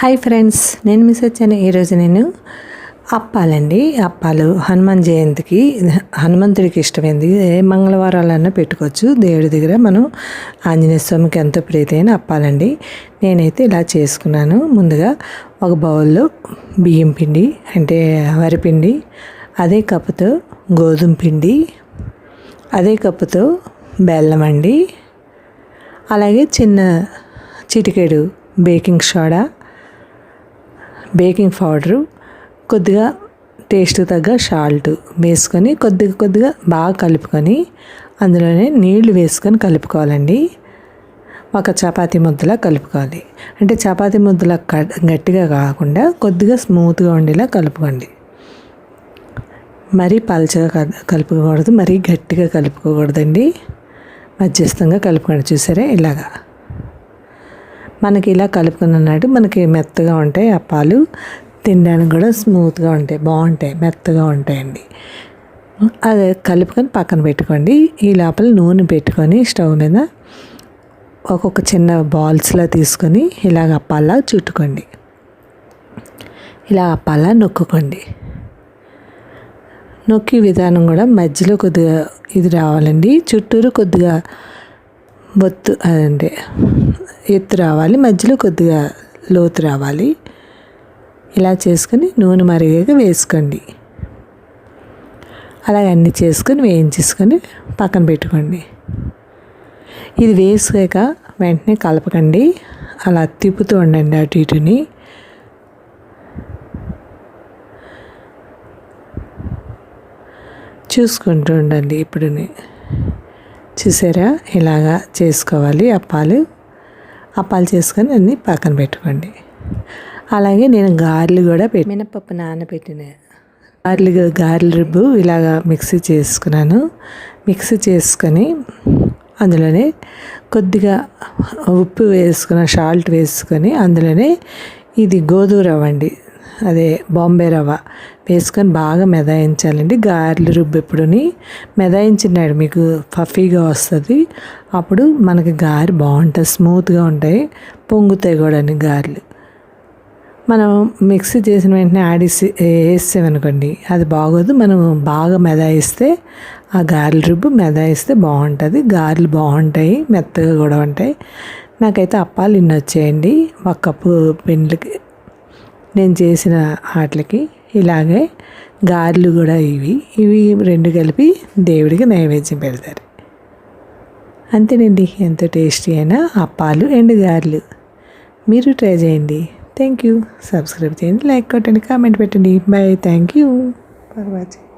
Hi friends, నేను miss వచ్చాను. ఈరోజు నేను అప్పాలు హనుమాన్ జయంతికి హనుమంతుడికి ఇష్టమైంది ఏ మంగళవారాలన్నా పెట్టుకోవచ్చు. దేవుడి దగ్గర మనం ఆంజనేయ స్వామికి ఎంతో ప్రీతి అయిన అప్పాలండి. నేనైతే ఇలా చేసుకున్నాను. ముందుగా ఒక బౌల్లో బియ్యం పిండి అంటే వరిపిండి, అదే కప్పుతో గోధుమ పిండి, అదే కప్పుతో బెల్లం అండి, అలాగే చిన్న చిటికెడు బేకింగ్ సోడా, బేకింగ్ పౌడరు, కొద్దిగా టేస్ట్ తగ్గ సాల్ట్ వేసుకొని కొద్దిగా బాగా కలుపుకొని అందులోనే నీళ్లు వేసుకొని కలుపుకోవాలండి. ఒక చపాతీ ముద్దలా కలుపుకోవాలి. అంటే చపాతీ ముద్దలా గట్టిగా కాకుండా కొద్దిగా స్మూత్గా ఉండేలా కలుపుకోండి. మరీ పల్చగా కలుపుకోకూడదు, మరీ గట్టిగా కలుపుకోకూడదండి. మధ్యస్థంగా కలుపుకోండి. చూసారా, ఇలాగా మనకి ఇలా కలుపుకున్నట్టు మనకి మెత్తగా ఉంటాయి అప్పాలు. తినడానికి కూడా స్మూత్గా ఉంటాయి, బాగుంటాయి, మెత్తగా ఉంటాయండి. అదే కలుపుకొని పక్కన పెట్టుకోండి. ఈ లోపల నూనె పెట్టుకొని స్టవ్ మీద ఒక్కొక్క చిన్న బాల్స్లా తీసుకొని ఇలాగ అప్పాలా చుట్టుకోండి. ఇలా అప్పాలా నొక్కుకోండి. నొక్కి విధానం కూడా మధ్యలో కొద్దిగా ఇది రావాలండి. చుట్టూరు కొద్దిగా అదంటే ఎత్తు రావాలి, మధ్యలో కొద్దిగా లోతు రావాలి. ఇలా చేసుకొని నూనె మరిగాక వేసుకోండి. అలాగే అన్నీ చేసుకొని వేయించేసుకొని పక్కన పెట్టుకోండి. ఇది వేసాక వెంటనే కలపకండి, అలా తిప్పుతూ ఉండండి అటు ఇటుని. చూసుకుంటూ ఉండండి. ఇప్పుడు చూసారా, ఇలాగా చేసుకోవాలి. అప్పాలు చేసుకొని అన్నీ పక్కన పెట్టుకోండి. అలాగే నేను గారెలు కూడా మినపప్పు నానబెట్టిన గారెల రుబ్బు ఇలాగా మిక్సీ చేసుకొని అందులోనే కొద్దిగా ఉప్పు సాల్ట్ వేసుకొని అందులోనే ఇది గోధుమ రవ్వ అండి, అదే బాంబే రవ్వ వేసుకొని బాగా మెదాయించాలండి. గారెలు రుబ్బు ఎప్పుడుని మెదాయించినాడు మీకు పఫీగా వస్తుంది. అప్పుడు మనకి గారె బాగుంటుంది, స్మూత్గా ఉంటాయి, పొంగుతాయి కూడా గారెలు. మనం మిక్సీ చేసిన వెంటనే వేసామనుకోండి అది బాగోదు. మనం బాగా మెదాయిస్తే ఆ గారెల రుబ్బు మెదాయిస్తే బాగుంటుంది. గారెలు బాగుంటాయి, మెత్తగా కూడా ఉంటాయి. నాకైతే అప్పాలు ఇన్ని వచ్చాయండి ఒక కప్పు పిండికి. నేను చేసిన వాటికి ఇలాగే గారెలు కూడా ఇవి రెండు కలిపి దేవుడికి నైవేద్యం పెడతారు. అంతేనండి, ఎంతో టేస్టీ అయిన అప్పాలు అండ్ గారెలు. మీరు ట్రై చేయండి. Thank you. సబ్స్క్రైబ్ చేయండి, లైక్ కొట్టండి, కామెంట్ పెట్టండి. Bye. Thank you for watching.